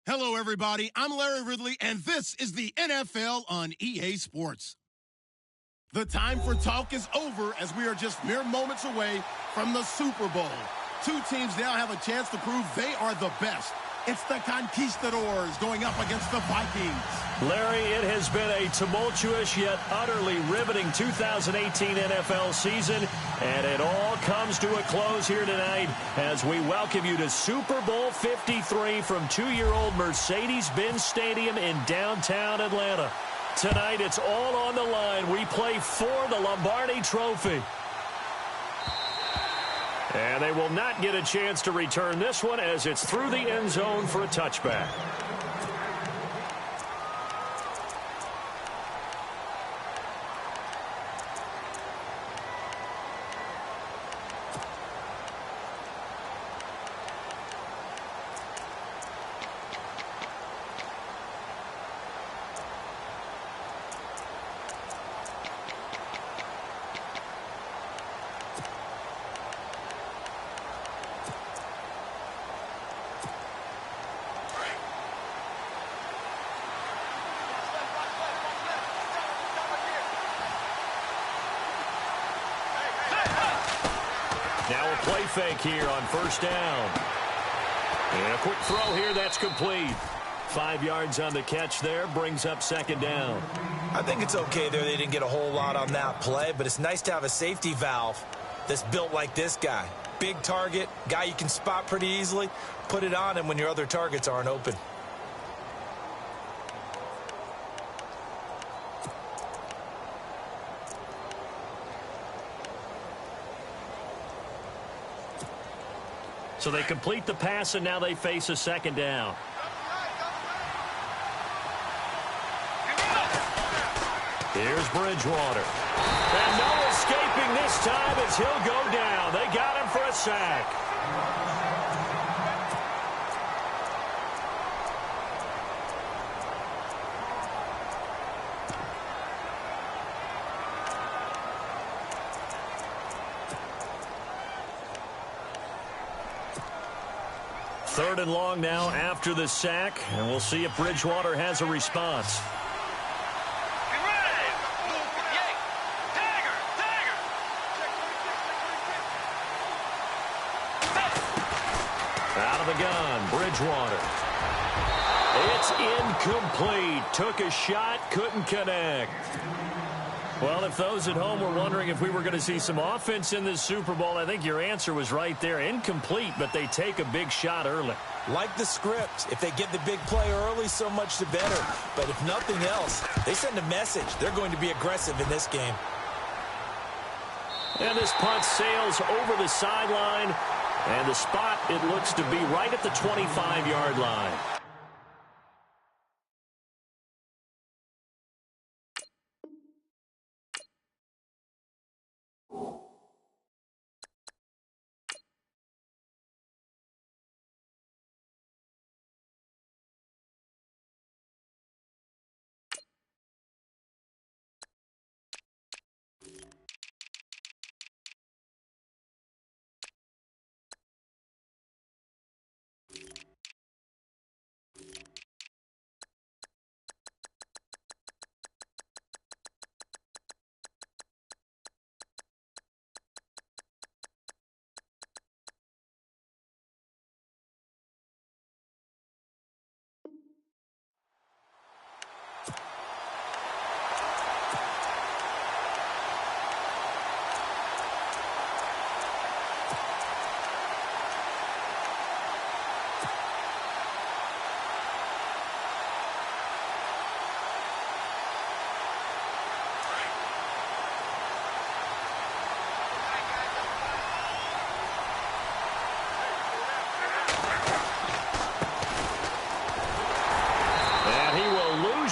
Hello, everybody. I'm Larry Ridley, and this is the NFL on EA Sports. The time for talk is over as we are just mere moments away from the Super Bowl. Two teams now have a chance to prove they are the best. It's the Conquistadors going up against the Vikings. Larry, it has been a tumultuous yet utterly riveting 2018 NFL season, and it all comes to a close here tonight as we welcome you to Super Bowl 53 from 2-year-old Mercedes-Benz Stadium in downtown Atlanta. Tonight, it's all on the line. We play for the Lombardi Trophy. And they will not get a chance to return this one as it's through the end zone for a touchback. Now a play fake here on first down. And a quick throw here, that's complete. 5 yards on the catch there, brings up second down. I think it's okay there. They didn't get a whole lot on that play, but it's nice to have a safety valve that's built like this guy. Big target, guy you can spot pretty easily. Put it on him when your other targets aren't open. So they complete the pass, and now they face a second down. Here's Bridgewater. And no escaping this time as he'll go down. They got him for a sack. Third and long now after the sack, and we'll see if Bridgewater has a response. Out of the gun, Bridgewater. It's incomplete. Took a shot, couldn't connect. Well, if those at home were wondering if we were going to see some offense in this Super Bowl, I think your answer was right there. Incomplete, but they take a big shot early. Like the script. If they get the big play early, so much the better. But if nothing else, they send a message. They're going to be aggressive in this game. And this punt sails over the sideline. And the spot, it looks to be right at the 25-yard line.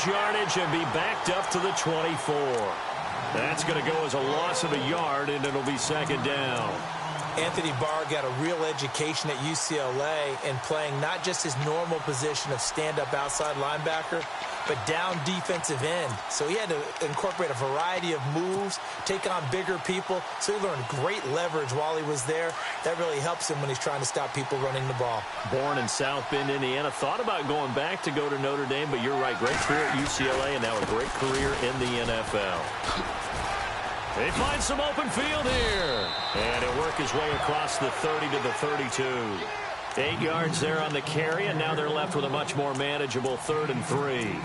Yardage and be backed up to the 24. That's going to go as a loss of a yard, and it'll be second down. Anthony Barr got a real education at UCLA in playing not just his normal position of stand-up outside linebacker, but down defensive end. So he had to incorporate a variety of moves, take on bigger people. So he learned great leverage while he was there. That really helps him when he's trying to stop people running the ball. Born in South Bend, Indiana. Thought about going back to go to Notre Dame, but you're right. Great career at UCLA and now a great career in the NFL. They find some open field here. And he'll work his way across the 30 to the 32. 8 yards there on the carry, and now they're left with a much more manageable 3rd and 3.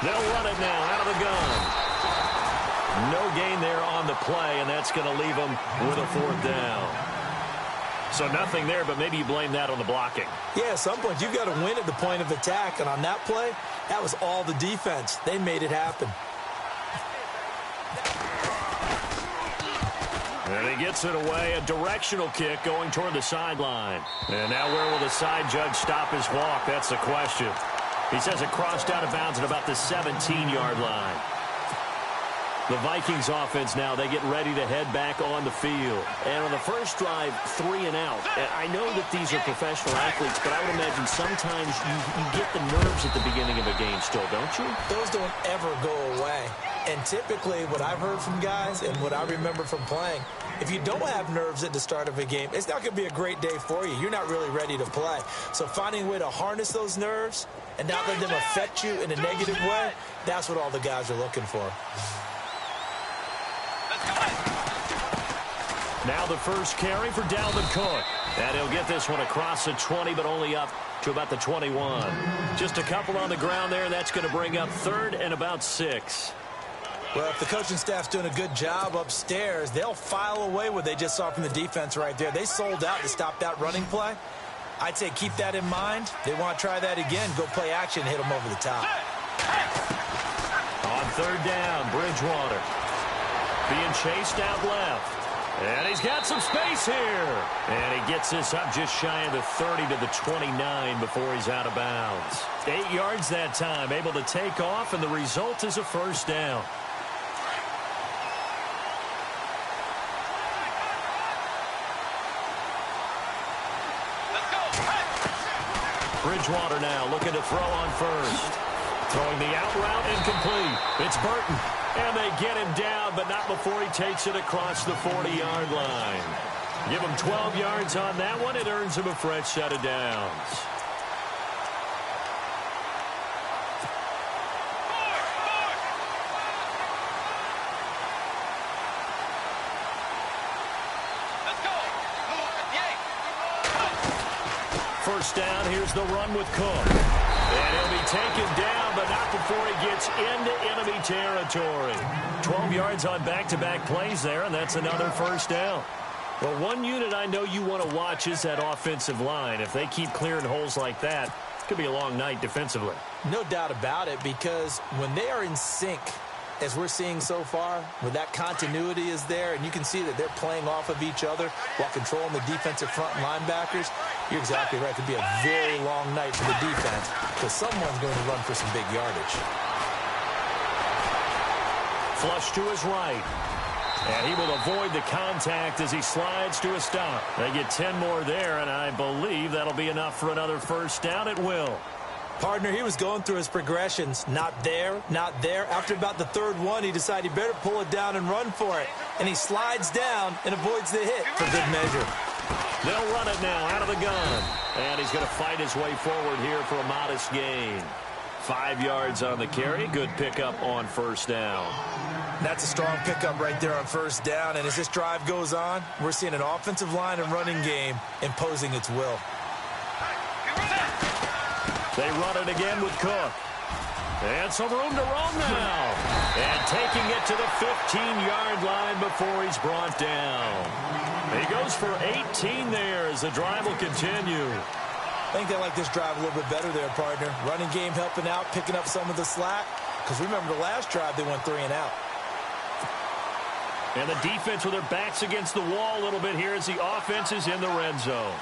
They'll run it now out of the gun. No gain there on the play, and that's going to leave them with a 4th down. So nothing there, but maybe you blame that on the blocking. Yeah, at some point you've got to win at the point of attack, and on that play, that was all the defense. They made it happen. And he gets it away, a directional kick going toward the sideline. And now where will the side judge stop his walk? That's the question. He says it crossed out of bounds at about the 17-yard line. The Vikings offense now, they get ready to head back on the field. And on the first drive, 3 and out. I know that these are professional athletes, but I would imagine sometimes you get the nerves at the beginning of a game still, don't you? Those don't ever go away. And typically what I've heard from guys and what I remember from playing, if you don't have nerves at the start of a game, it's not going to be a great day for you. You're not really ready to play. So finding a way to harness those nerves and not let them affect you in a negative way, that's what all the guys are looking for. Now the first carry for Dalvin Cook. And he'll get this one across the 20, but only up to about the 21. Just a couple on the ground there, and that's going to bring up 3rd and about 6. Well, if the coaching staff's doing a good job upstairs, they'll file away what they just saw from the defense right there. They sold out to stop that running play. I'd say keep that in mind. They want to try that again. Go play action, hit them over the top. On 3rd down, Bridgewater being chased out left. And he's got some space here. And he gets this up just shy of the 30 to the 29 before he's out of bounds. 8 yards that time, able to take off, and the result is a 1st down. Bridgewater now looking to throw on first. Throwing the out route incomplete. It's Burton. And they get him down, but not before he takes it across the 40-yard line. Give him 12 yards on that one. It earns him a fresh set of downs. First down, here's the run with Cook. And he'll be taken down, but not before he gets into enemy territory. 12 yards on back-to-back plays there, and that's another 1st down. Well, one unit I know you want to watch is that offensive line. If they keep clearing holes like that, it could be a long night defensively. No doubt about it, because when they are in sync, as we're seeing so far, where that continuity is there, and you can see that they're playing off of each other while controlling the defensive front linebackers, you're exactly right. It could be a very long night for the defense because someone's going to run for some big yardage. Flush to his right. And he will avoid the contact as he slides to a stop. They get 10 more there, and I believe that'll be enough for another 1st down. It will. Partner, he was going through his progressions. Not there, not there. After about the 3rd one, he decided he better pull it down and run for it. And he slides down and avoids the hit for good measure. They'll run it now out of the gun. And he's going to fight his way forward here for a modest gain. 5 yards on the carry. Good pickup on 1st down. That's a strong pickup right there on 1st down. And as this drive goes on, we're seeing an offensive line and running game imposing its will. They run it again with Cook. And some room to roam now. And taking it to the 15-yard line before he's brought down. He goes for 18 there as the drive will continue. I think they like this drive a little bit better there, partner. Running game helping out, picking up some of the slack. Because remember, the last drive, they went 3 and out. And the defense with their backs against the wall a little bit here as the offense is in the red zone.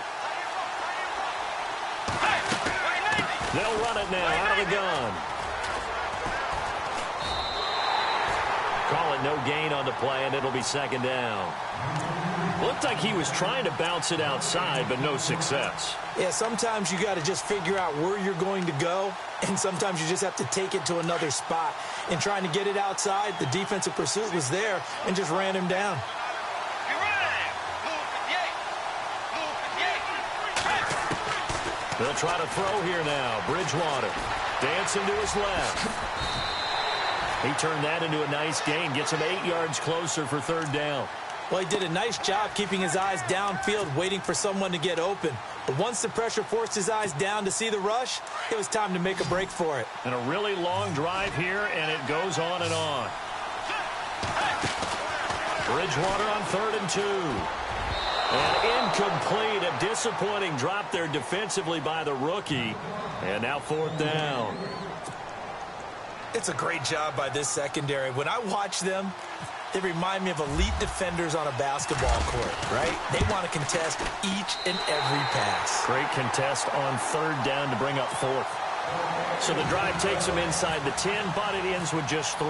They'll run it now out of the gun. Call it no gain on the play, and it'll be second down. Looked like he was trying to bounce it outside, but no success. Yeah, sometimes you got to just figure out where you're going to go, and sometimes you just have to take it to another spot. In trying to get it outside, the defensive pursuit was there and just ran him down. They'll try to throw here now. Bridgewater dancing to his left. He turned that into a nice gain. Gets him 8 yards closer for third down. Well, he did a nice job keeping his eyes downfield, waiting for someone to get open. But once the pressure forced his eyes down to see the rush, it was time to make a break for it. And a really long drive here, and it goes on and on. Bridgewater on 3rd and 2. And incomplete. A disappointing drop there defensively by the rookie. And now 4th down. It's a great job by this secondary. When I watch them, they remind me of elite defenders on a basketball court, right? They want to contest each and every pass. Great contest on 3rd down to bring up 4th. So the drive takes them inside the 10, but it ends with just 3.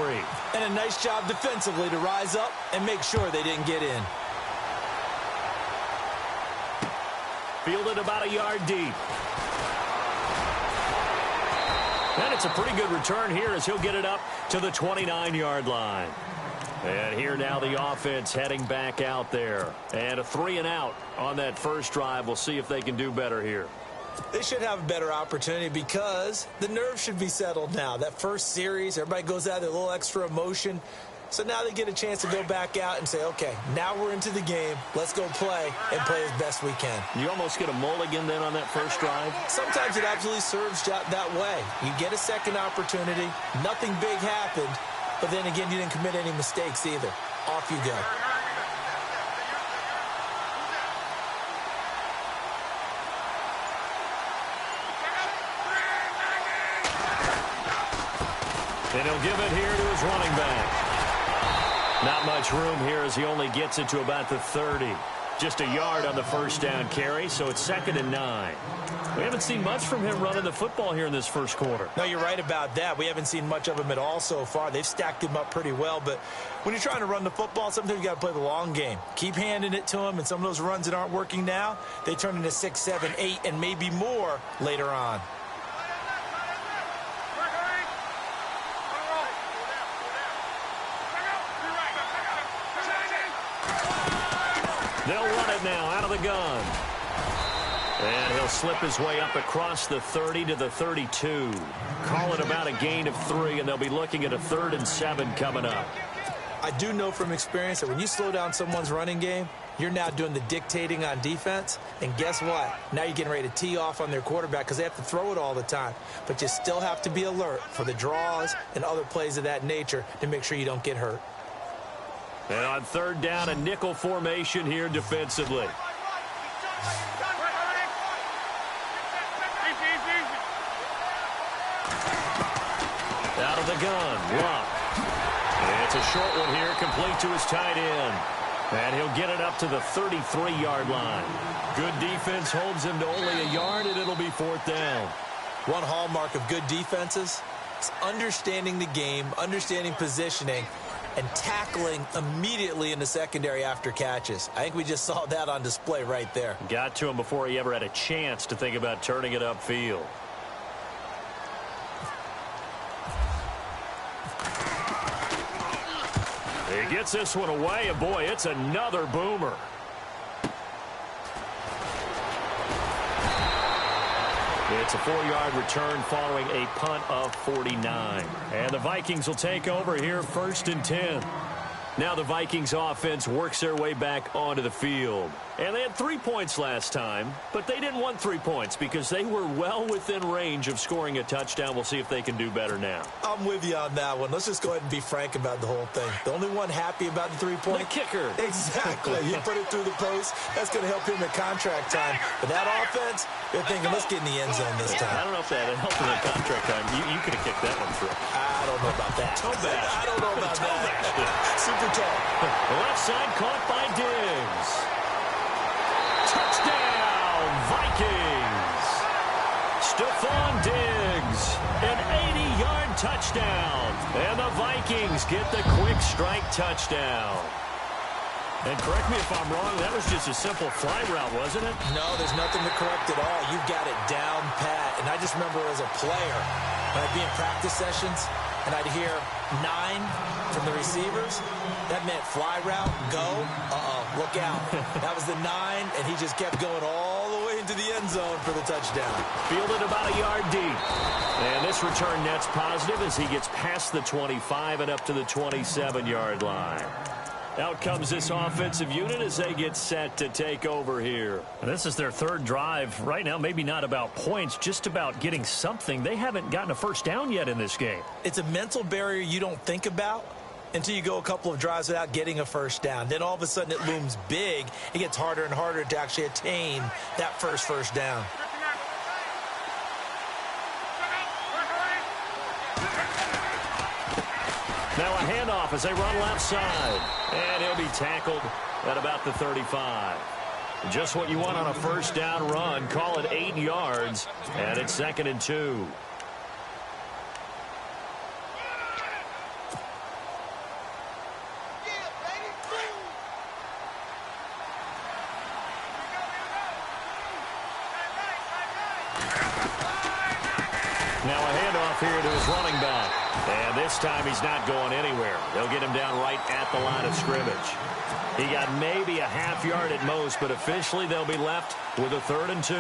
And a nice job defensively to rise up and make sure they didn't get in. Fielded about a yard deep. And it's a pretty good return here as he'll get it up to the 29-yard line. And here now the offense heading back out there. And a 3 and out on that first drive. We'll see if they can do better here. They should have a better opportunity because the nerves should be settled now. That first series, everybody goes out there, a little extra emotion. So now they get a chance to go back out and say, okay, now we're into the game. Let's go play and play as best we can. You almost get a mulligan then on that first drive? Sometimes it absolutely serves that way. You get a second opportunity. Nothing big happened. But then again, you didn't commit any mistakes either. Off you go. And he'll give it here to his running back. Not much room here as he only gets it to about the 30. Just a yard on the first down carry, so it's 2nd and 9. We haven't seen much from him running the football here in this first quarter. No, you're right about that. We haven't seen much of him at all so far. They've stacked him up pretty well, but when you're trying to run the football, sometimes you got to play the long game. Keep handing it to him, and some of those runs that aren't working now, they turn into 6, 7, 8, and maybe more later on. They'll run it now out of the gun. And he'll slip his way up across the 30 to the 32. Call it about a gain of 3, and they'll be looking at a 3rd and 7 coming up. I do know from experience that when you slow down someone's running game, you're now doing the dictating on defense. And guess what? Now you're getting ready to tee off on their quarterback because they have to throw it all the time. But you still have to be alert for the draws and other plays of that nature to make sure you don't get hurt. And on 3rd down, a nickel formation here defensively. Out of the gun, Luck. And it's a short one here, complete to his tight end. And he'll get it up to the 33-yard line. Good defense holds him to only a yard, and it'll be 4th down. One hallmark of good defenses is understanding the game, understanding positioning, and tackling immediately in the secondary after catches. I think we just saw that on display right there. Got to him before he ever had a chance to think about turning it upfield. He gets this one away, and boy, it's another boomer. It's a 4-yard return following a punt of 49. And the Vikings will take over here 1st and 10. Now the Vikings offense works their way back onto the field. And they had 3 points last time, but they didn't want 3 points because they were well within range of scoring a touchdown. We'll see if they can do better now. I'm with you on that one. Let's just go ahead and be frank about the whole thing. The only one happy about the 3-point? The kicker. Exactly. He put it through the post. That's going to help him at contract time. But that offense, they're thinking, let's get in the end zone this time. I don't know if that helped him at contract time. You could have kicked that one through. I don't know about that. Toe bash. I don't know about that. Super tall. The left side caught by Diggs. Touchdown, Vikings. Stephon Diggs, an 80-yard touchdown. And the Vikings get the quick strike touchdown. And correct me if I'm wrong, that was just a simple fly route, wasn't it? No, there's nothing to correct at all. You've got it down pat. And I just remember as a player, when I'd be in practice sessions, and I'd hear 9 from the receivers, that meant fly route, go, look out. That was the 9, and he just kept going all the way into the end zone for the touchdown. Fielded about a yard deep. And this return net's positive as he gets past the 25 and up to the 27-yard line. Out comes this offensive unit as they get set to take over here. And this is their third drive. Right now, maybe not about points, just about getting something. They haven't gotten a first down yet in this game. It's a mental barrier you don't think about until you go a couple of drives without getting a first down. Then all of a sudden it looms big. It gets harder and harder to actually attain that first down. Now a handoff as they run left side. And he'll be tackled at about the 35. Just what you want on a first down run. Call it 8 yards. And it's 2nd and 2. Now a handoff here to his running back. And this time he's not going anywhere. They'll get him down right at the line of scrimmage. He got maybe a half yard at most, but officially they'll be left with a 3rd and 2.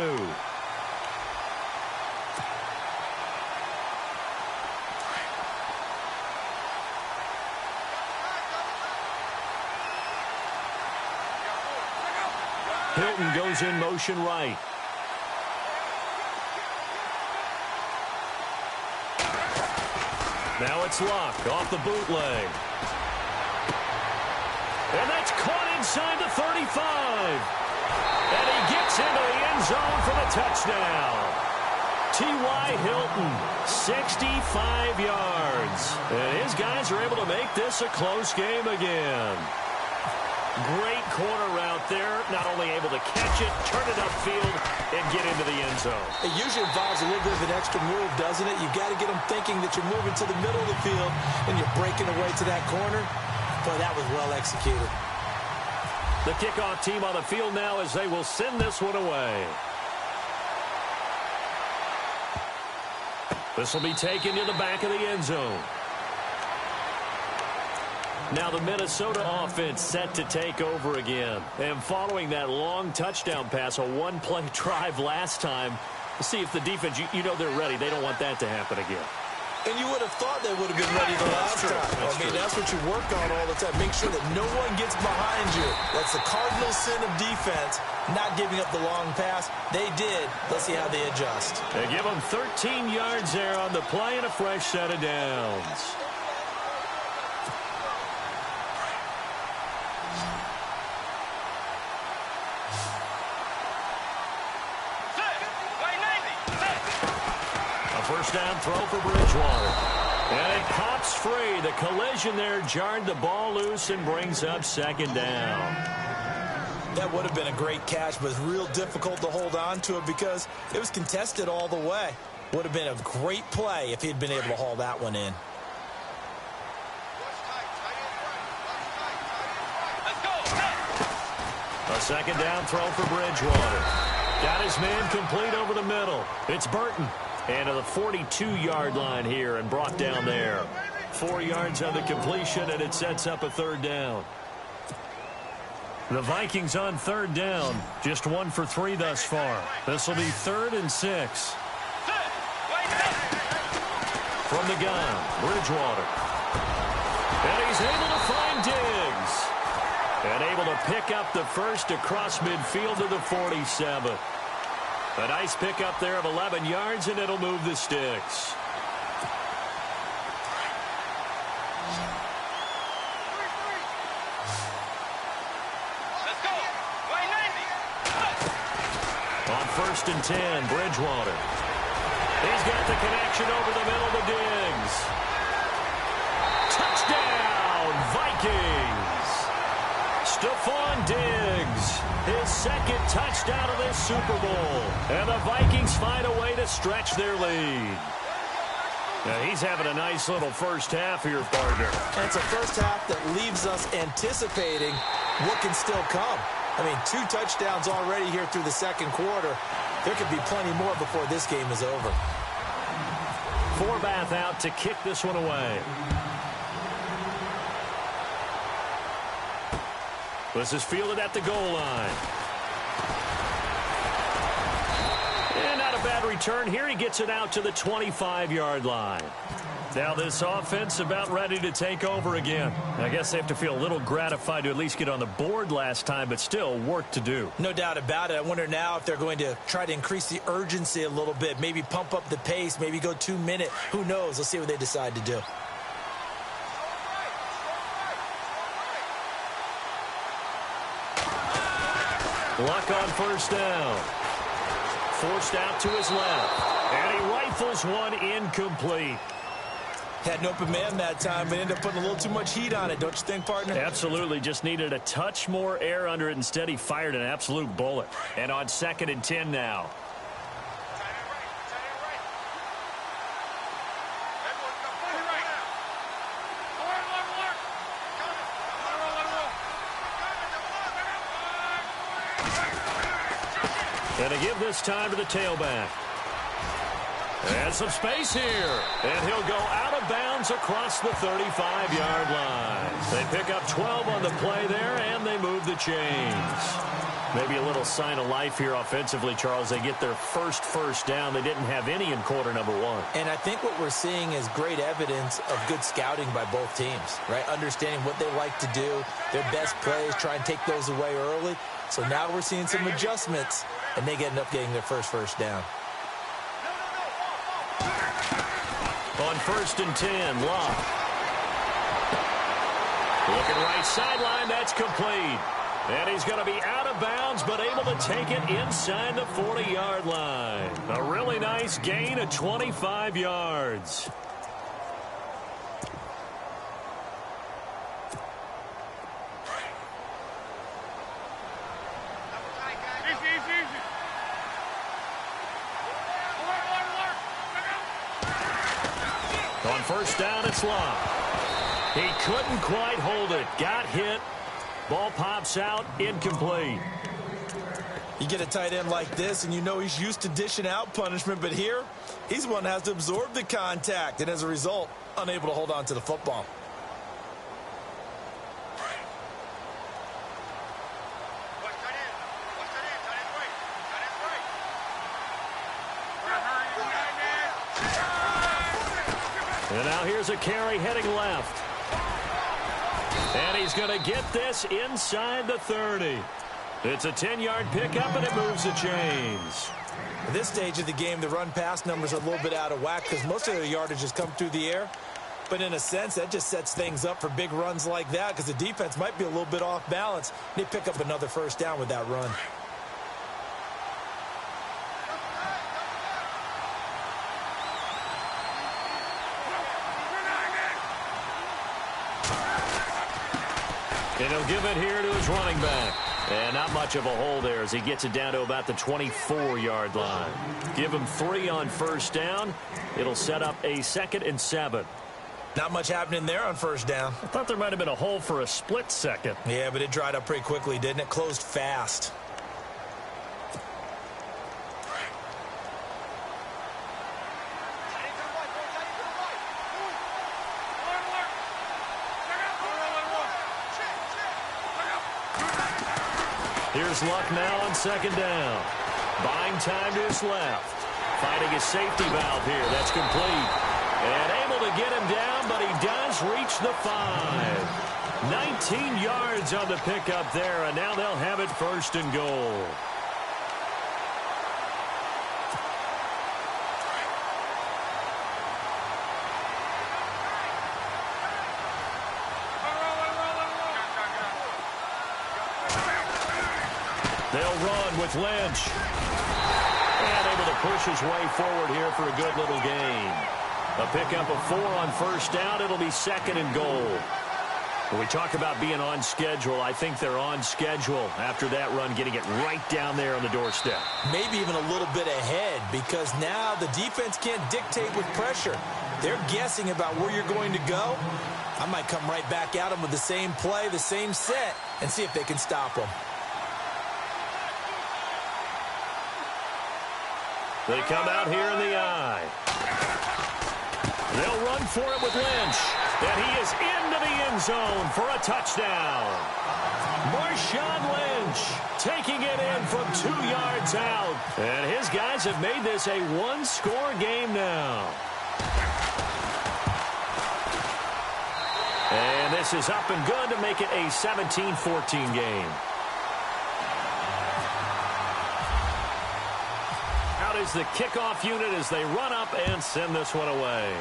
Hilton goes in motion right. Now it's Luck off the bootleg. And that's caught inside the 35. And he gets into the end zone for the touchdown. T.Y. Hilton, 65 yards. And his guys are able to make this a close game again. Great corner route there. Not only able to catch it, turn it upfield, and get into the end zone. It usually involves a little bit of an extra move, doesn't it? You've got to get them thinking that you're moving to the middle of the field and you're breaking away to that corner. Boy, that was well executed. The kickoff team on the field now as they will send this one away. This will be taken to the back of the end zone. Now the Minnesota offense set to take over again. And following that long touchdown pass, a one-play drive last time, see if the defense, you know they're ready. They don't want that to happen again. And you would have thought they would have been ready the last time. That's what you work on all the time. Make sure that no one gets behind you. That's the cardinal sin of defense, not giving up the long pass. They did. Let's see how they adjust. They give them 13 yards there on the play and a fresh set of downs. First down throw for Bridgewater. And it pops free. The collision there jarred the ball loose and brings up 2nd down. That would have been a great catch, but it's real difficult to hold on to it because it was contested all the way. Would have been a great play if he'd been able to haul that one in. A 2nd down throw for Bridgewater. Got his man complete over the middle. It's Burton. And to the 42-yard line here and brought down there. 4 yards on the completion, and it sets up a 3rd down. The Vikings on 3rd down. Just 1 for 3 thus far. This will be 3rd and 6. From the gun, Bridgewater. And he's able to find Diggs. And able to pick up the first across midfield to the 47. A nice pickup there of 11 yards, and it'll move the sticks. Let's go. 90. On 1st and 10, Bridgewater. He's got the connection over the middle to Diggs. Touchdown, Vikings. Stephon Diggs, his second touchdown of this Super Bowl. And the Vikings find a way to stretch their lead. Now he's having a nice little first half here, partner. And it's a first half that leaves us anticipating what can still come. I mean, 2 touchdowns already here through the second quarter. There could be plenty more before this game is over. Forbath out to kick this one away. This is fielded at the goal line. And not a bad return here. He gets it out to the 25-yard line. Now this offense about ready to take over again. I guess they have to feel a little gratified to at least get on the board last time, but still work to do. No doubt about it. I wonder now if they're going to try to increase the urgency a little bit, maybe pump up the pace, maybe go 2-minute. Who knows? Let's see what they decide to do. Luck on first down. Forced out to his left. And he rifles one incomplete. Had an open man that time, but ended up putting a little too much heat on it, don't you think, partner? Absolutely. Just needed a touch more air under it. Instead, he fired an absolute bullet. And on 2nd and 10 now. And to give this time to the tailback. And some space here. And he'll go out of bounds across the 35-yard line. They pick up 12 on the play there, and they move the chains. Maybe a little sign of life here offensively, Charles. They get their first down. They didn't have any in quarter number 1. And I think what we're seeing is great evidence of good scouting by both teams, right? Understanding what they like to do, their best plays, try and take those away early. So now we're seeing some adjustments, and they end up getting their first down. On 1st and 10, Locke. Looking right sideline, that's complete. And he's going to be out of bounds, but able to take it inside the 40-yard line. A really nice gain of 25 yards. On first down, it's Locke. He couldn't quite hold it. Got hit. Ball pops out. Incomplete. You get a tight end like this, and you know he's used to dishing out punishment, but here, he's the one that has to absorb the contact, and as a result, unable to hold on to the football. And now here's a carry heading left. And he's going to get this inside the 30. It's a 10-yard pickup, and it moves the chains. At this stage of the game, the run-pass numbers are a little bit out of whack because most of their yardage has come through the air. But in a sense, that just sets things up for big runs like that because the defense might be a little bit off balance. They pick up another first down with that run. And he'll give it here to his running back. And not much of a hole there as he gets it down to about the 24-yard line. Give him 3 on first down. It'll set up a 2nd and 7. Not much happening there on first down. I thought there might have been a hole for a split second. Yeah, but it dried up pretty quickly, didn't it? Closed fast. Here's Luck now on 2nd down. Buying time to his left. Finding his safety valve here. That's complete. And able to get him down, but he does reach the 5. 19 yards on the pickup there, and now they'll have it first and goal. They'll run with Lynch. And able to push his way forward here for a good little gain. A pickup of 4 on first down. It'll be second and goal. When we talk about being on schedule, I think they're on schedule after that run, getting it right down there on the doorstep. Maybe even a little bit ahead, because now the defense can't dictate with pressure. They're guessing about where you're going to go. I might come right back at them with the same play, the same set, and see if they can stop them. They come out here in the eye. They'll run for it with Lynch. And he is into the end zone for a touchdown. Marshawn Lynch taking it in from 2 yards out. And his guys have made this a one-score game now. And this is up and good to make it a 17-14 game. Out is the kickoff unit as they run up and send this one away.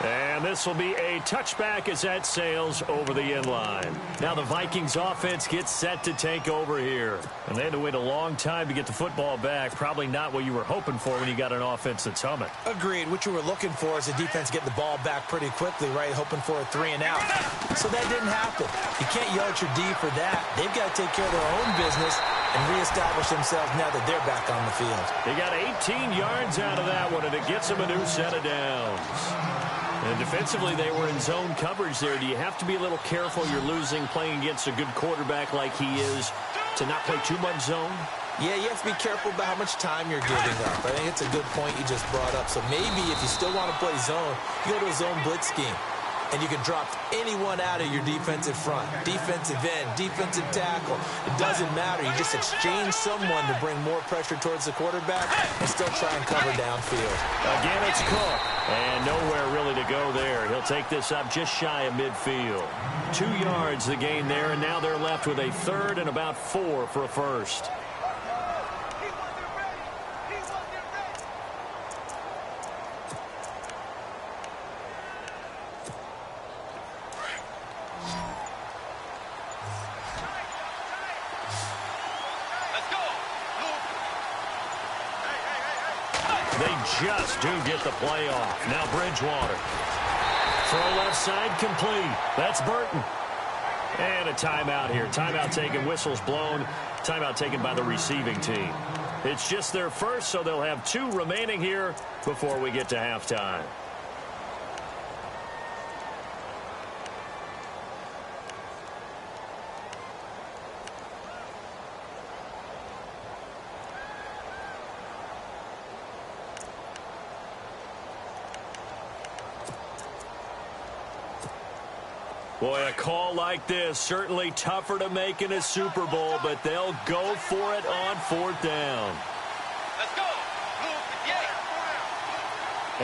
And this will be a touchback as that sails over the end line. Now the Vikings offense gets set to take over here. And they had to wait a long time to get the football back. Probably not what you were hoping for when you got an offense that's humming. Agreed. What you were looking for is the defense getting the ball back pretty quickly, right? Hoping for a 3 and out. So that didn't happen. You can't yell at your D for that. They've got to take care of their own business and reestablish themselves now that they're back on the field. They got 18 yards out of that one, and it gets them a new set of downs. And defensively, they were in zone coverage there. Do you have to be a little careful? You're losing, playing against a good quarterback like he is, to not play too much zone? Yeah, you have to be careful about how much time you're giving up. I think it's a good point you just brought up. So maybe if you still want to play zone, you go to a zone blitz scheme. And you can drop anyone out of your defensive front. Defensive end, defensive tackle. It doesn't matter. You just exchange someone to bring more pressure towards the quarterback and still try and cover downfield. Again, it's Cook. And nowhere really to go there. He'll take this up just shy of midfield. 2 yards the gain there, and now they're left with a third and about 4 for a first. Just do get the play off. Now Bridgewater. Throw left side complete. That's Burton. And a timeout here. Timeout taken, whistles blown. Timeout taken by the receiving team. It's just their first, so they'll have 2 remaining here before we get to halftime. Boy, a call like this, certainly tougher to make in a Super Bowl, but they'll go for it on 4th down. Let's go. Move to the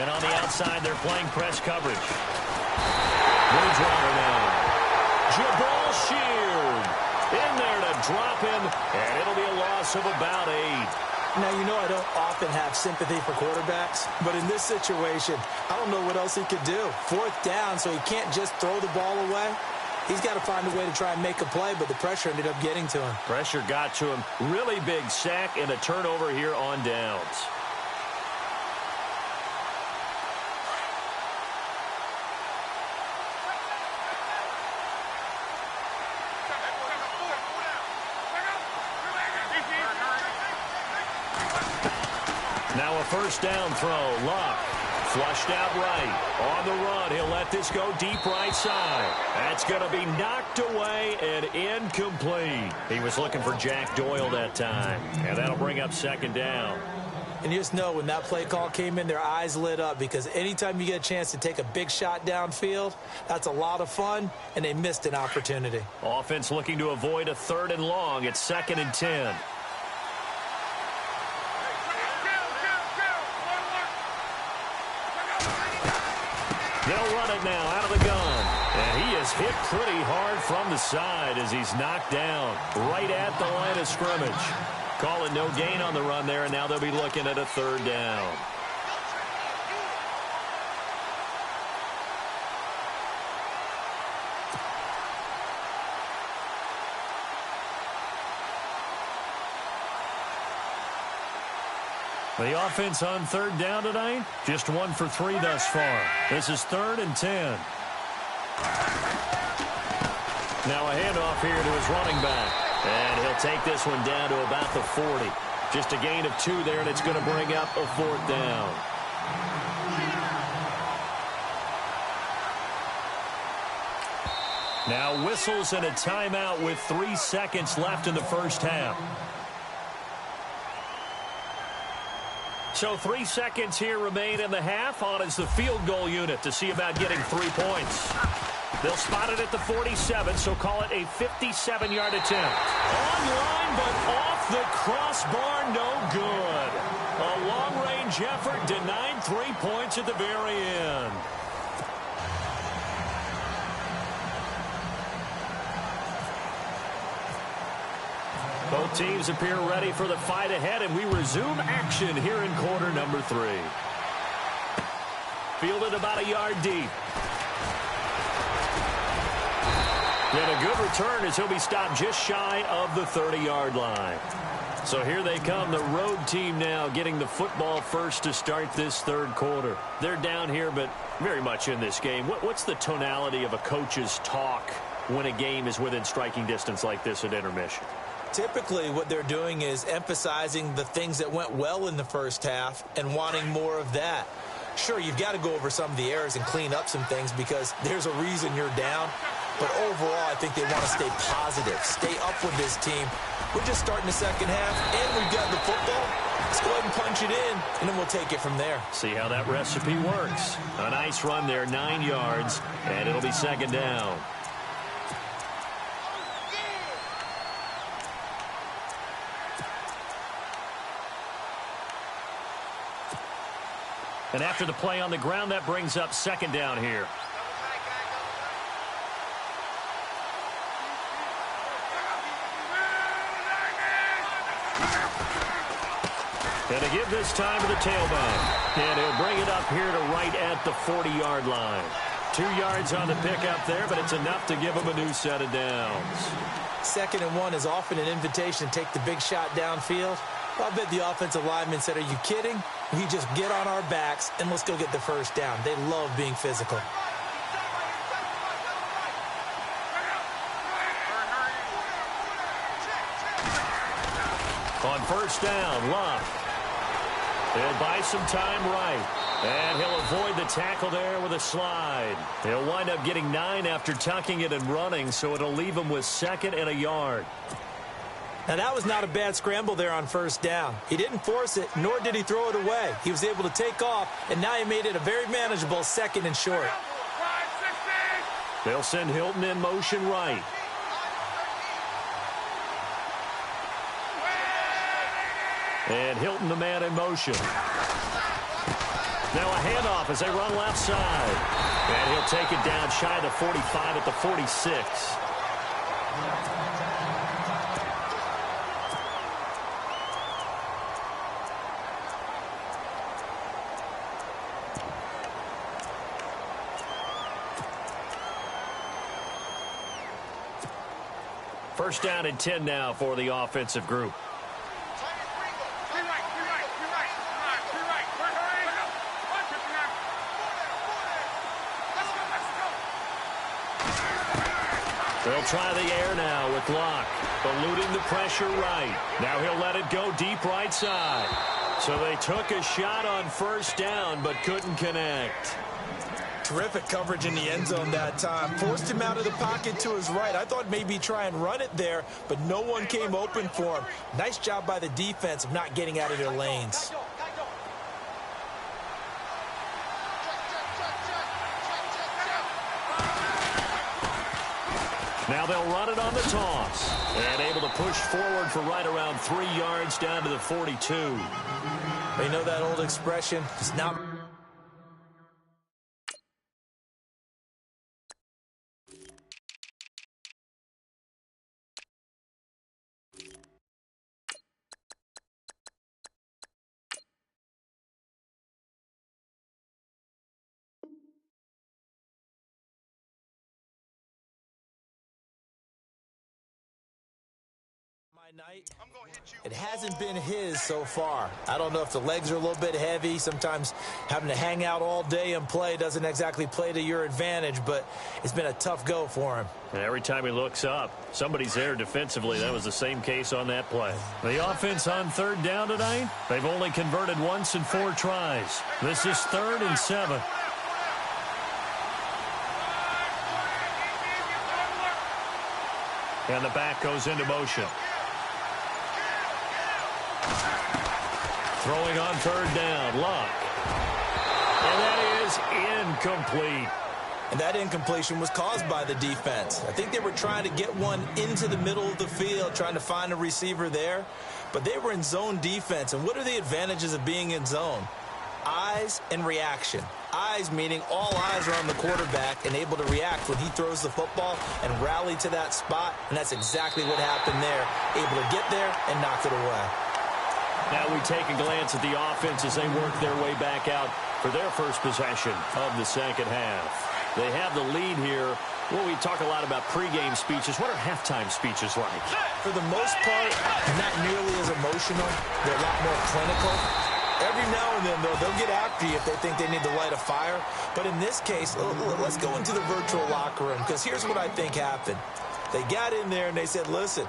8. And on the outside, they're playing press coverage. Bridgewater now. Jabal Sheard in there to drop him, and it'll be a loss of about 8. Now, you know I don't often have sympathy for quarterbacks, but in this situation, I don't know what else he could do. 4th down, so he can't just throw the ball away. He's got to find a way to try and make a play, but the pressure ended up getting to him. Pressure got to him. Really big sack and a turnover here on downs. Now a first down throw. Luck flushed out right. On the run, he'll let this go deep right side. That's going to be knocked away and incomplete. He was looking for Jack Doyle that time. And that'll bring up 2nd down. And you just know when that play call came in, their eyes lit up, because anytime you get a chance to take a big shot downfield, that's a lot of fun, and they missed an opportunity. Offense looking to avoid a 3rd and long. It's 2nd and 10. They'll run it now out of the gun. And he is hit pretty hard from the side as he's knocked down right at the line of scrimmage. Call it no gain on the run there, and now they'll be looking at a third down. The offense on third down tonight, just 1 for 3 thus far. This is 3rd and 10. Now a handoff here to his running back. And he'll take this one down to about the 40. Just a gain of 2 there, and it's going to bring up a 4th down. Now whistles and a timeout with 3 seconds left in the first half. So 3 seconds here remain in the half. On is the field goal unit to see about getting 3 points. They'll spot it at the 47, so call it a 57-yard attempt. Online, but off the crossbar, no good. A long-range effort denied 3 points at the very end. Both teams appear ready for the fight ahead, and we resume action here in quarter number 3. Fielded about a yard deep. And a good return as he'll be stopped just shy of the 30-yard line. So here they come, the road team now getting the football first to start this third quarter. They're down here, but very much in this game. What's the tonality of a coach's talk when a game is within striking distance like this at intermission? Typically, what they're doing is emphasizing the things that went well in the first half and wanting more of that. Sure, you've got to go over some of the errors and clean up some things because there's a reason you're down. But overall, I think they want to stay positive, stay up with this team. We're just starting the second half, and we've got the football. Let's go ahead and punch it in, and then we'll take it from there. See how that recipe works. A nice run there, 9 yards, and it'll be second down. And after the play on the ground, that brings up second down here. And to give this time to the tailback. And he'll bring it up here to right at the 40-yard line. 2 yards on the pickup there, but it's enough to give him a new set of downs. 2nd and 1 is often an invitation to take the big shot downfield. I bet the offensive lineman said, are you kidding? We just get on our backs and let's go get the first down. They love being physical. On first down, Love. He'll buy some time right. And he'll avoid the tackle there with a slide. He'll wind up getting 9 after tucking it and running, so it'll leave him with 2nd and a yard. Now, that was not a bad scramble there on first down. He didn't force it, nor did he throw it away. He was able to take off, and now he made it a very manageable 2nd and short. They'll send Hilton in motion right. And Hilton, the man in motion. Now a handoff as they run left side. And he'll take it down shy of the 45 at the 46. First down and 10 now for the offensive group. They'll try the air now with Locke, eluding the pressure right. Now he'll let it go deep right side. So they took a shot on first down but couldn't connect. Terrific coverage in the end zone that time. Forced him out of the pocket to his right. I thought maybe try and run it there, but no one came open for him. Nice job by the defense of not getting out of their lanes. Now they'll run it on the toss. And able to push forward for right around 3 yards down to the 42. They know that old expression, it's not It hasn't been his so far. I don't know if the legs are a little bit heavy. Sometimes having to hang out all day and play doesn't exactly play to your advantage, but it's been a tough go for him. And every time he looks up, somebody's there defensively. That was the same case on that play. The offense on third down tonight, they've only converted once in 4 tries. This is 3rd and 7. And the back goes into motion. Throwing on 3rd down, Luck. And that is incomplete. And that incompletion was caused by the defense. I think they were trying to get one into the middle of the field, trying to find a receiver there. But they were in zone defense. And what are the advantages of being in zone? Eyes and reaction. Eyes meaning all eyes are on the quarterback and able to react when he throws the football and rally to that spot. And that's exactly what happened there. Able to get there and knock it away. Now we take a glance at the offense as they work their way back out for their first possession of the second half. They have the lead here. Well, we talk a lot about pregame speeches. What are halftime speeches like? For the most part, not nearly as emotional. They're a lot more clinical. Every now and then, though, they'll get after you if they think they need to light a fire. But in this case, let's go into the virtual locker room, because here's what I think happened. They got in there and they said, listen,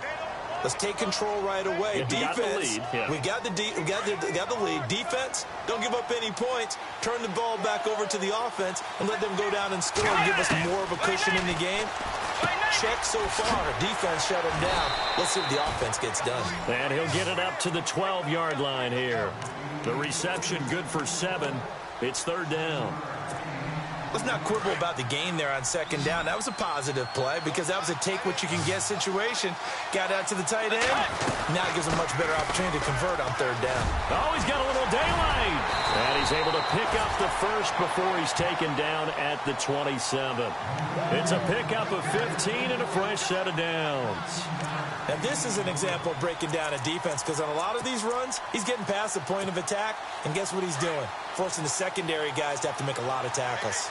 let's take control right away. Defense, we got the lead. Defense, don't give up any points. Turn the ball back over to the offense and let them go down and score and give us more of a cushion in the game. Check so far. Defense shut him down. Let's see what the offense gets done. And he'll get it up to the 12-yard line here. The reception good for 7. It's 3rd down. Let's not quibble about the gain there on 2nd down. That was a positive play because that was a take-what-you-can-get situation. Got out to the tight end. Now it gives him a much better opportunity to convert on 3rd down. Oh, he's got a little daylight. And he's able to pick up the first before he's taken down at the 27. It's a pickup of 15 and a fresh set of downs. And this is an example of breaking down a defense because on a lot of these runs, he's getting past the point of attack, and guess what he's doing? Forcing the secondary guys to have to make a lot of tackles.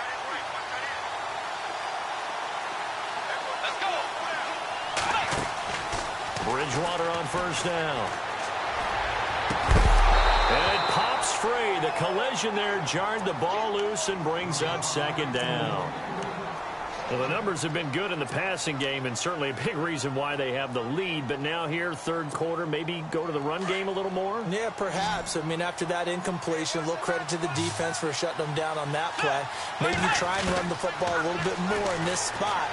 Bridgewater on 1st down. And it pops free. The collision there jarred the ball loose and brings up 2nd down. Well, the numbers have been good in the passing game and certainly a big reason why they have the lead. But now here, 3rd quarter, maybe go to the run game a little more? Yeah, perhaps. I mean, after that incompletion, a little credit to the defense for shutting them down on that play. Maybe try and run the football a little bit more in this spot.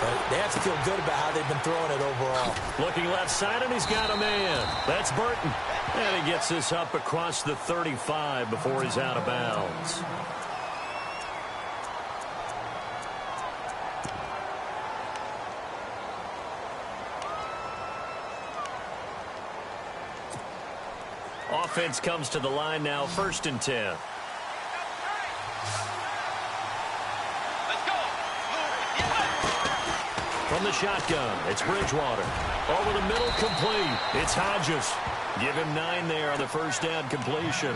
But they have to feel good about how they've been throwing it overall. Looking left side, and he's got a man. That's Burton. And he gets this up across the 35 before he's out of bounds. Offense comes to the line now, 1st and 10. From the shotgun, it's Bridgewater. Over the middle, complete. It's Hodges. Give him 9 there on the 1st down completion.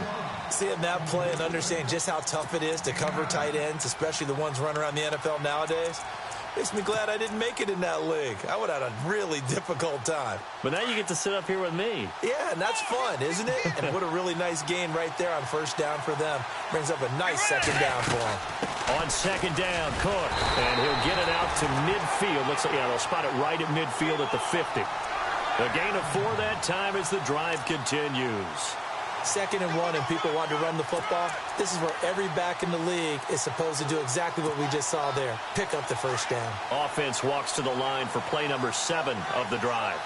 Seeing that play and understanding just how tough it is to cover tight ends, especially the ones running around the NFL nowadays, makes me glad I didn't make it in that league. I would have had a really difficult time. But now you get to sit up here with me. Yeah, and that's fun, isn't it? And what a really nice gain right there on 1st down for them. Brings up a nice 2nd down for them. On 2nd down, Cook. And he'll get it out to midfield. Looks like, yeah, they'll spot it right at midfield at the 50. A gain of 4 that time as the drive continues. 2nd and 1 and people want to run the football. This is where every back in the league is supposed to do exactly what we just saw there. Pick up the 1st down. Offense walks to the line for play number 7 of the drive.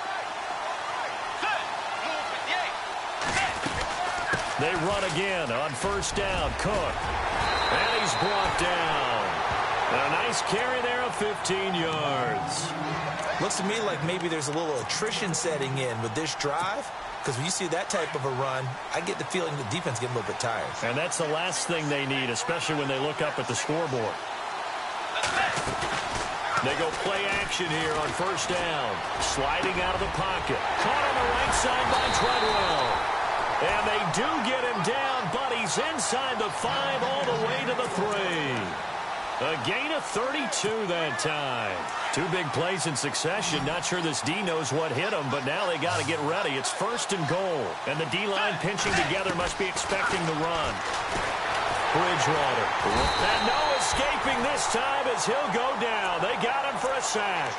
They run again on 1st down. Cook. And he's brought down. And a nice carry there of 15 yards. Looks to me like maybe there's a little attrition setting in with this drive. Because when you see that type of a run, I get the feeling the defense getting a little bit tired. And that's the last thing they need, especially when they look up at the scoreboard. They go play action here on 1st down. Sliding out of the pocket. Caught on the right side by Treadwell. And they do get him down, but he's inside the 5 all the way to the 3. A gain of 32 that time. Two big plays in succession. Not sure this D knows what hit them, but now they got to get ready. It's 1st and goal. And the D-line pinching together must be expecting the run. Bridgewater. And no escaping this time as he'll go down. They got him for a sack.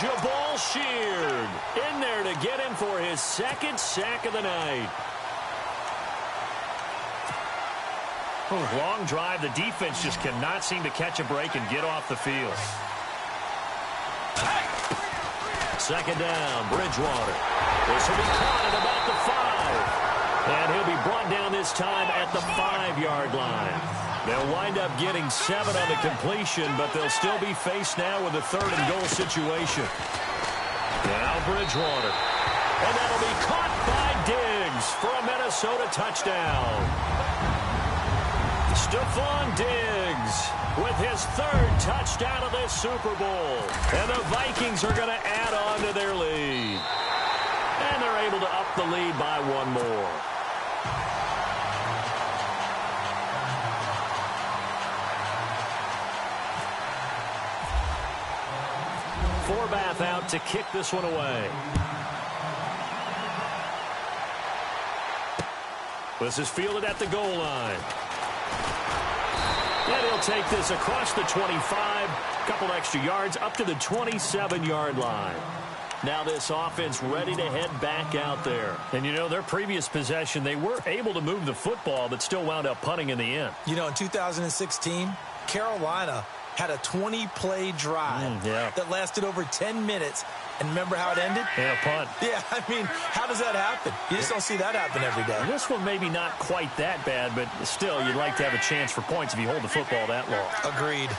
Jabal Sheard in there to get him for his 2nd sack of the night. Long drive. The defense just cannot seem to catch a break and get off the field. 2nd down, Bridgewater. This will be caught at about the 5. And he'll be brought down this time at the 5-yard line. They'll wind up getting 7 on the completion, but they'll still be faced now with a 3rd and goal situation. Now Bridgewater. And that'll be caught by Diggs for a Minnesota touchdown. Stephon Diggs with his 3rd touchdown of this Super Bowl. And the Vikings are going to add on to their lead. And they're able to up the lead by 1 more. Forbath out to kick this one away. This is fielded at the goal line. And he'll take this across the 25, a couple extra yards, up to the 27-yard line. Now this offense ready to head back out there. And, you know, their previous possession, they were able to move the football, but still wound up punting in the end. You know, in 2016, Carolina had a 20-play drive that lasted over 10 minutes. And remember how it ended? And a punt. Yeah, I mean, how does that happen? You just don't see that happen every day. This one maybe not quite that bad, but still, you'd like to have a chance for points if you hold the football that long. Agreed.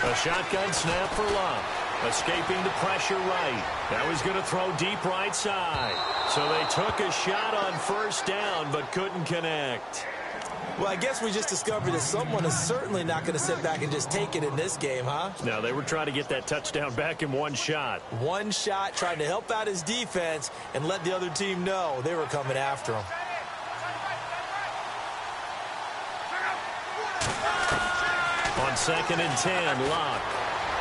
A shotgun snap for Love. Escaping the pressure right. Now he's going to throw deep right side. So they took a shot on 1st down, but couldn't connect. Well, I guess we just discovered that someone is certainly not going to sit back and just take it in this game, huh? No, they were trying to get that touchdown back in 1 shot. 1 shot, trying to help out his defense and let the other team know they were coming after him. On 2nd and 10, Locke.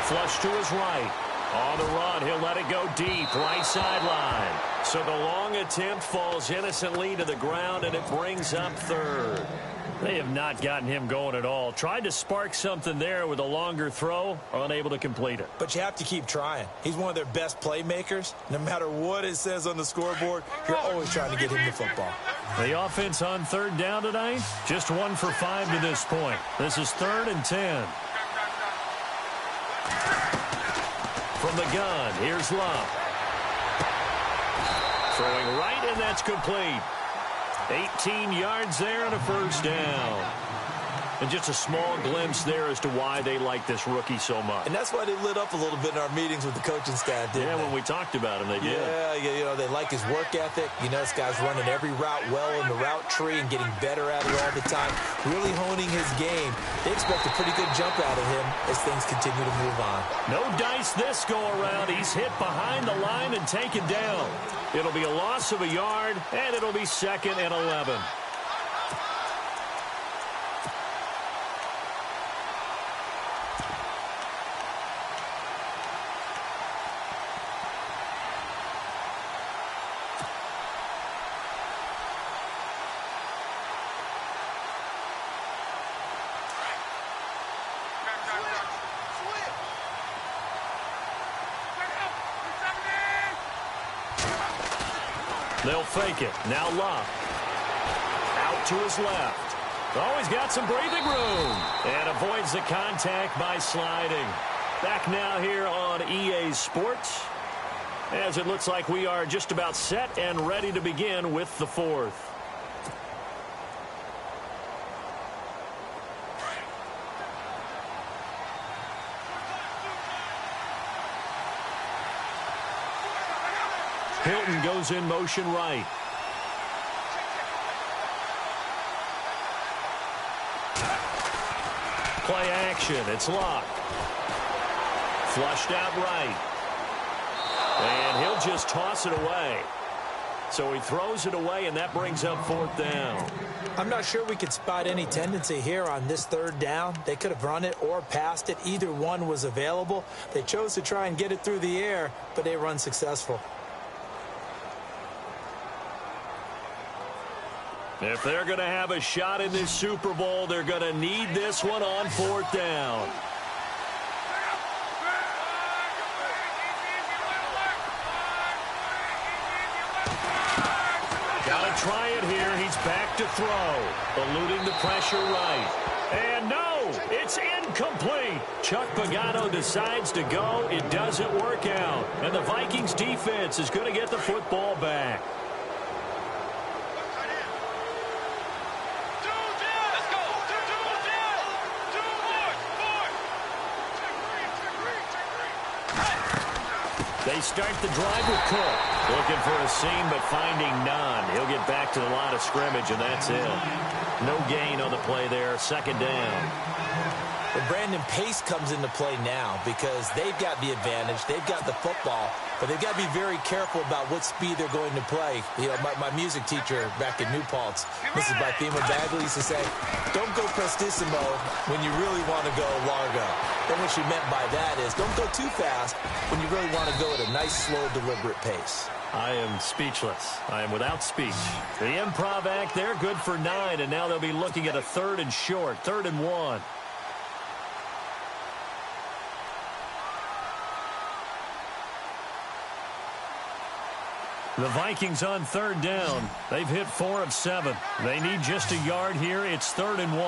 Flush to his right. On the run, he'll let it go deep, right sideline. So the long attempt falls innocently to the ground, and it brings up 3rd. They have not gotten him going at all. Tried to spark something there with a longer throw, unable to complete it. But you have to keep trying. He's one of their best playmakers. No matter what it says on the scoreboard, you're always trying to get him the football. The offense on 3rd down tonight, just 1 for 5 to this point. This is 3rd and 10. From the gun, here's Love. Throwing right, and that's complete. 18 yards there and a 1st down. And just a small glimpse there as to why they like this rookie so much. And that's why they lit up a little bit in our meetings with the coaching staff, didn't they? When we talked about him, they did. Yeah, you know, they like his work ethic. You know, this guy's running every route well in the route tree and getting better at it all the time, really honing his game. They expect a pretty good jump out of him as things continue to move on. No dice this go-around. He's hit behind the line and taken down. It'll be a loss of a yard, and it'll be 2nd and 11. They'll fake it. Now Locke. Out to his left. Oh, he's got some breathing room. And avoids the contact by sliding. Back now here on EA Sports. As it looks like we are just about set and ready to begin with the 4th. Hilton goes in motion right. Play action. It's Locke. Flushed out right. And he'll just toss it away. So he throws it away, and that brings up 4th down. I'm not sure we could spot any tendency here on this 3rd down. They could have run it or passed it. Either one was available. They chose to try and get it through the air, but they were unsuccessful. If they're going to have a shot in this Super Bowl, they're going to need this one on 4th down. Gotta try it here. He's back to throw. Eluding the pressure right. And no, it's incomplete. Chuck Pagano decides to go. It doesn't work out. And the Vikings defense is going to get the football back. They start the drive with Cook. Looking for a seam, but finding none. He'll get back to the line of scrimmage, and that's it. No gain on the play there. 2nd down. But Brandon, pace comes into play now because they've got the advantage. They've got the football, but they've got to be very careful about what speed they're going to play. You know, my music teacher back in New Paltz, Mrs. Bythema Bagley, used to say, don't go prestissimo when you really want to go largo. And what she meant by that is don't go too fast when you really want to go at a nice, slow, deliberate pace. I am speechless. I am without speech. The improv act there, good for 9, and now they'll be looking at a 3rd and short, 3rd and 1. The Vikings on 3rd down. They've hit 4 of 7. They need just a yard here. It's 3rd and 1.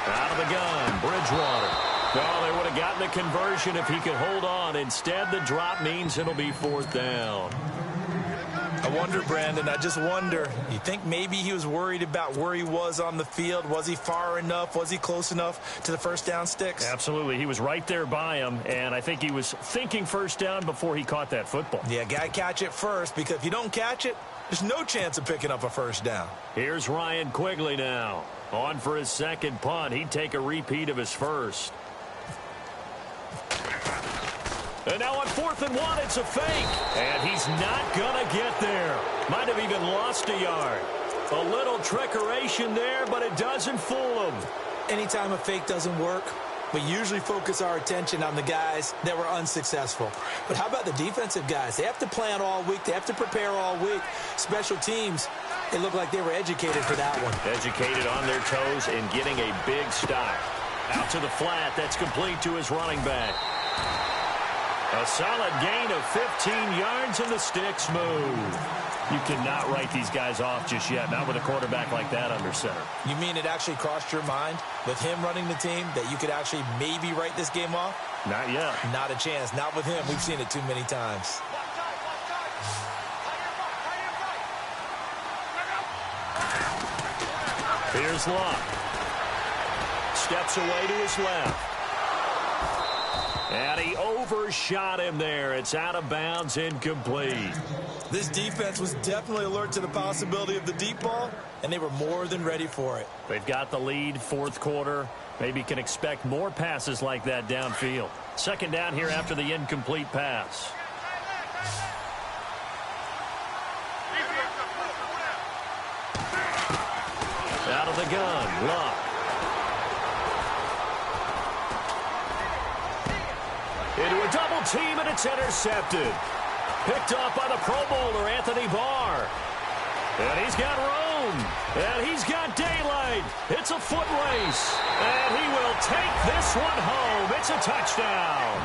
Out of the gun, Bridgewater. Oh, they would have gotten a conversion if he could hold on. Instead, the drop means it'll be 4th down. I wonder, Brandon, I just wonder, you think maybe he was worried about where he was on the field? Was he far enough? Was he close enough to the 1st down sticks? Absolutely. He was right there by him, and I think he was thinking 1st down before he caught that football. Yeah, got to catch it first, because if you don't catch it, there's no chance of picking up a 1st down. Here's Ryan Quigley now. On for his 2nd punt. He'd take a repeat of his 1st. And now on 4th and 1, it's a fake. And he's not going to get there. Might have even lost a yard. A little trickeration there, but it doesn't fool him. Anytime a fake doesn't work, we usually focus our attention on the guys that were unsuccessful. But how about the defensive guys? They have to plan all week. They have to prepare all week. Special teams, it looked like they were educated for that one. Educated on their toes and getting a big stop. Out to the flat. That's complete to his running back. A solid gain of 15 yards, and the sticks move. You cannot write these guys off just yet, not with a quarterback like that under center. You mean it actually crossed your mind with him running the team that you could actually maybe write this game off? Not yet. Not a chance. Not with him. We've seen it too many times. Here's Luck. Steps away to his left. And he overshot him there. It's out of bounds, incomplete. This defense was definitely alert to the possibility of the deep ball, and they were more than ready for it. They've got the lead, 4th quarter. Maybe can expect more passes like that downfield. 2nd down here after the incomplete pass. Out of the gun, Luck. Into a double team, and it's intercepted. Picked off by the Pro Bowler, Anthony Barr. And he's got room. And he's got daylight. It's a foot race. And he will take this one home. It's a touchdown.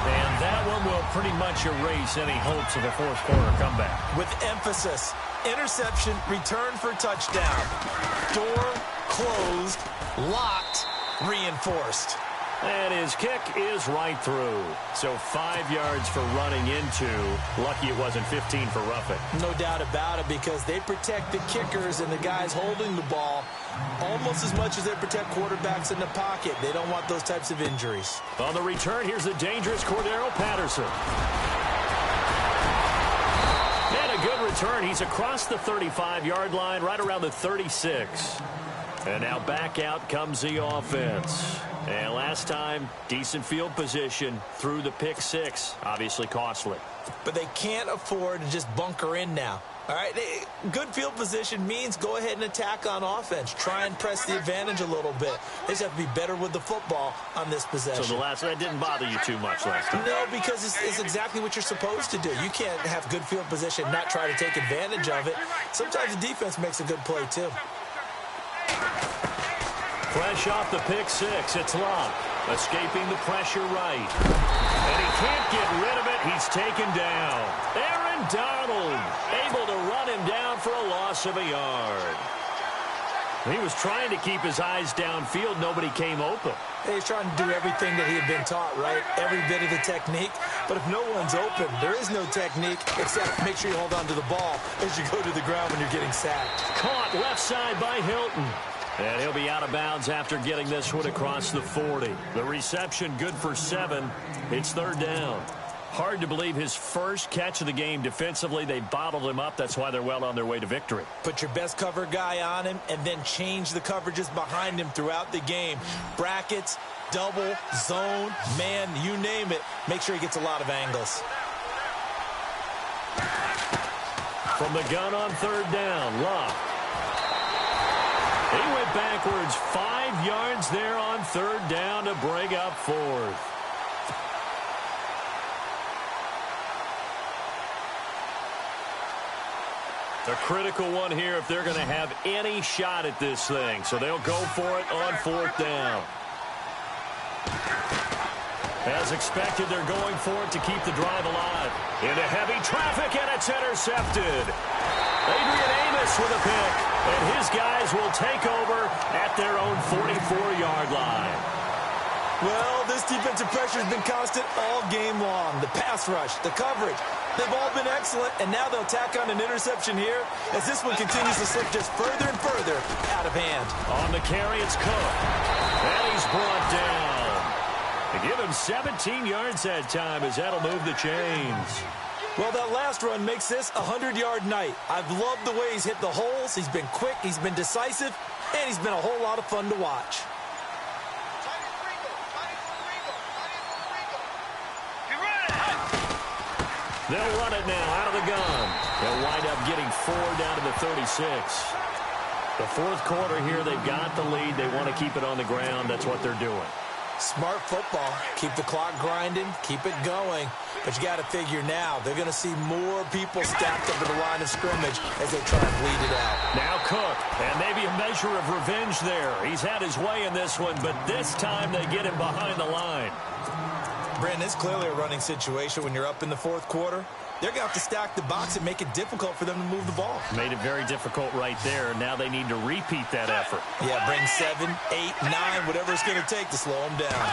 And that one will pretty much erase any hopes of a 4th quarter comeback. With emphasis, interception, return for touchdown. Door closed, locked, reinforced. And his kick is right through. So 5 yards for running into. Lucky it wasn't 15 for roughing. No doubt about it, because they protect the kickers and the guys holding the ball almost as much as they protect quarterbacks in the pocket. They don't want those types of injuries. On the return, here's the dangerous Cordero Patterson. And a good return. He's across the 35-yard line, right around the 36. And now back out comes the offense. And last time, decent field position through the pick six. Obviously costly. But they can't afford to just bunker in now. All right, good field position means go ahead and attack on offense. Try and press the advantage a little bit. They just have to be better with the football on this possession. So that didn't bother you too much last time? No, because it's exactly what you're supposed to do. You can't have good field position and not try to take advantage of it. Sometimes the defense makes a good play, too. Fresh off the pick six, it's Locke. Escaping the pressure right. And he can't get rid of it. He's taken down. Aaron Donald able to run him down for a loss of a yard. He was trying to keep his eyes downfield. Nobody came open. He's trying to do everything that he had been taught, right? Every bit of the technique. But if no one's open, there is no technique except make sure you hold on to the ball as you go to the ground when you're getting sacked. Caught left side by Hilton. And he'll be out of bounds after getting this one across the 40. The reception good for 7. It's third down. Hard to believe his first catch of the game defensively. They bottled him up. That's why they're well on their way to victory. Put your best cover guy on him and then change the coverages behind him throughout the game. Brackets, double, zone, man, you name it. Make sure he gets a lot of angles. From the gun on third down, Locke. He went backwards 5 yards there on third down to bring up fourth. A critical one here if they're going to have any shot at this thing. So they'll go for it on fourth down. As expected, they're going for it to keep the drive alive. Into heavy traffic, and it's intercepted. Adrian Amos with a pick, and his guys will take over at their own 44-yard line. Well, this defensive pressure has been constant all game long. The pass rush, the coverage, they've all been excellent, and now they'll tack on an interception here as this one continues to slip just further and further out of hand. On the carry, it's Cook, and he's brought down. They give him 17 yards that time as that'll move the chains. Well, that last run makes this a 100-yard night. I've loved the way he's hit the holes. He's been quick, he's been decisive, and he's been a whole lot of fun to watch. They'll run it now out of the gun. They'll wind up getting 4 down to the 36. The fourth quarter here, they've got the lead. They want to keep it on the ground. That's what they're doing. Smart football. Keep the clock grinding. Keep it going. But you got to figure now, they're going to see more people stacked up at the line of scrimmage as they try and bleed it out. Now Cook, and maybe a measure of revenge there. He's had his way in this one, but this time they get him behind the line. Brandon, it's clearly a running situation when you're up in the fourth quarter. They're going to have to stack the box and make it difficult for them to move the ball. Made it very difficult right there. Now they need to repeat that effort. Yeah, bring 7, 8, 9, whatever it's going to take to slow them down.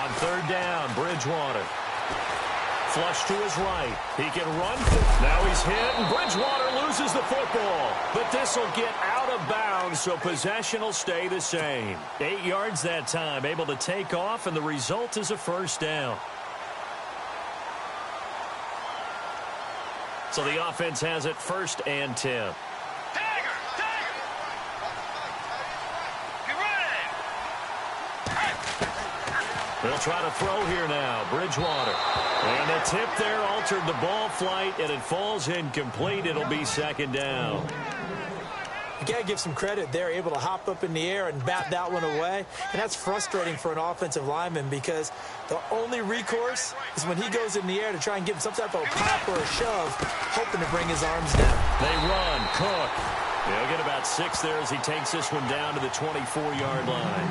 On third down, Bridgewater. Flush to his right. He can run. Now he's hit, and Bridgewater loses the football. But this will get out of bounds, so possession will stay the same. 8 yards that time, able to take off, and the result is a first down. So the offense has it 1st and 10. They'll try to throw here now. Bridgewater. And the tip there altered the ball flight, and it falls incomplete. It'll be 2nd down. You got to give some credit. They're able to hop up in the air and bat that one away. And that's frustrating for an offensive lineman because the only recourse is when he goes in the air to try and give him some type of a pop or a shove, hoping to bring his arms down. They run. Cook. He'll get about 6 there as he takes this one down to the 24-yard line.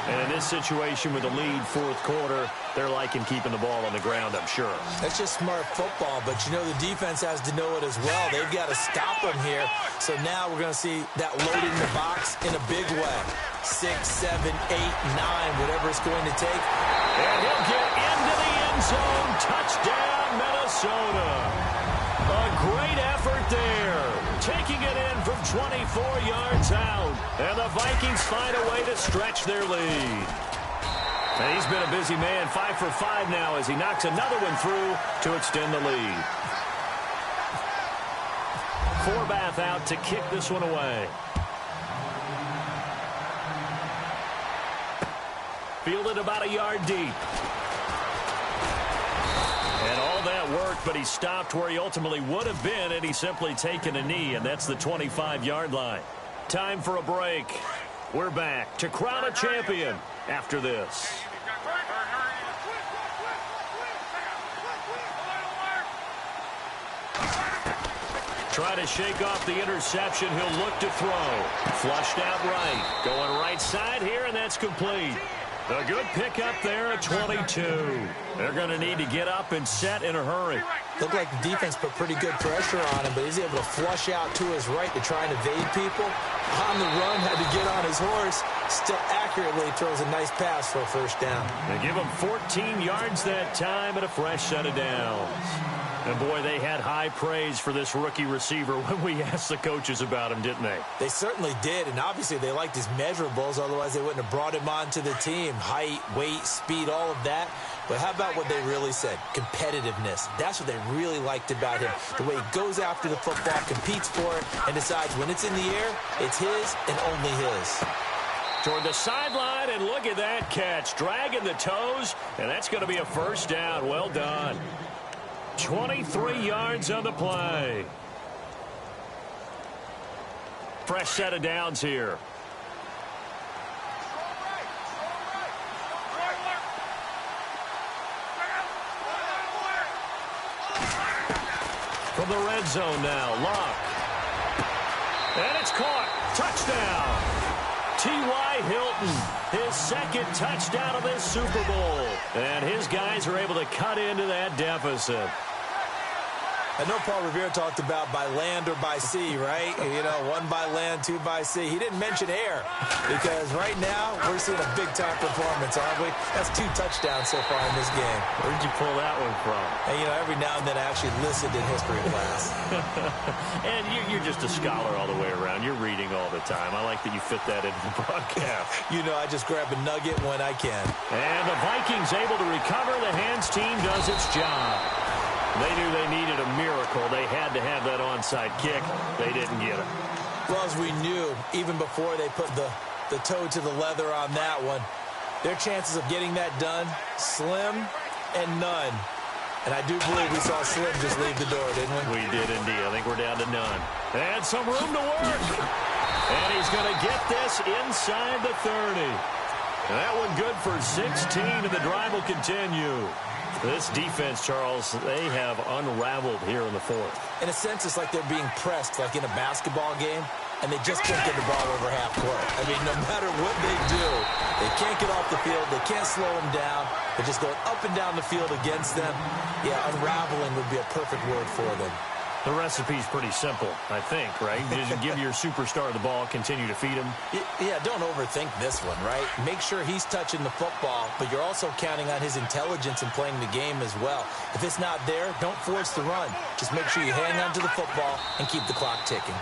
And in this situation with the lead, fourth quarter, they're liking keeping the ball on the ground, I'm sure. That's just smart football, but you know the defense has to know it as well. They've got to stop them here. So now we're going to see that loading the box in a big way. 6, 7, 8, 9, whatever it's going to take. And he'll get into the end zone. Touchdown, Minnesota. A great effort there. Taking it in from 24 yards out. And the Vikings find a way to stretch their lead. And he's been a busy man, 5 for 5 now as he knocks another one through to extend the lead. Forbath out to kick this one away. Fielded about a yard deep. And all that worked, but he stopped where he ultimately would have been, and he's simply taken a knee, and that's the 25-yard line. Time for a break. We're back to crown a champion after this. Try to shake off the interception. He'll look to throw. Flushed out right. Going right side here, and that's complete. A good pickup there at 22. They're going to need to get up and set in a hurry. Looked like the defense put pretty good pressure on him, but he's able to flush out to his right to try and evade people. On the run, had to get on his horse. Still accurately throws a nice pass for a first down. They give him 14 yards that time and a fresh set of downs. And, boy, they had high praise for this rookie receiver when we asked the coaches about him, didn't they? They certainly did, and obviously they liked his measurables. Otherwise, they wouldn't have brought him onto the team. Height, weight, speed, all of that. But how about what they really said? Competitiveness. That's what they really liked about him. The way he goes after the football, competes for it, and decides when it's in the air, it's his and only his. Toward the sideline, and look at that catch. Dragging the toes, and that's going to be a first down. Well done. 23 yards on the play. Fresh set of downs here. From the red zone now, Luck. And it's caught. Touchdown. T.Y. Hilton, his second touchdown of this Super Bowl. And his guys are able to cut into that deficit. I know Paul Revere talked about by land or by sea, right? You know, one by land, two by sea. He didn't mention air because right now we're seeing a big-time performance, aren't we? That's 2 touchdowns so far in this game. Where did you pull that one from? And, you know, every now and then I actually listened in history class. And you're just a scholar all the way around. You're reading all the time. I like that you fit that into the broadcast. You know, I just grab a nugget when I can. And the Vikings able to recover. The hands team does its job. They knew they needed a miracle. They had to have that onside kick. They didn't get it. Well, as we knew, even before they put the toe to the leather on that one, their chances of getting that done, slim and none. And I do believe we saw Slim just leave the door, didn't we? We did indeed. I think we're down to none. And some room to work. And he's going to get this inside the 30. And that one good for 16, and the drive will continue. This defense, Charles, they have unraveled here in the fourth. In a sense, it's like they're being pressed, like in a basketball game, and they just can't get the ball over half court. I mean, no matter what they do, they can't get off the field. They can't slow them down. They're just going up and down the field against them. Yeah, unraveling would be a perfect word for them. The recipe's pretty simple, I think, right? Just give your superstar the ball, continue to feed him. Yeah, don't overthink this one, right? Make sure he's touching the football, but you're also counting on his intelligence in playing the game as well. If it's not there, don't force the run. Just make sure you hang on to the football and keep the clock ticking.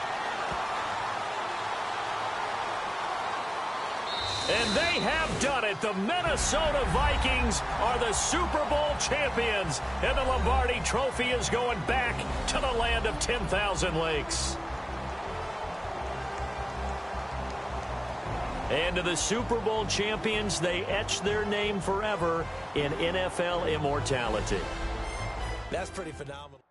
And they have done it. The Minnesota Vikings are the Super Bowl champions. And the Lombardi Trophy is going back to the land of 10,000 lakes. And to the Super Bowl champions, they etch their name forever in NFL immortality. That's pretty phenomenal.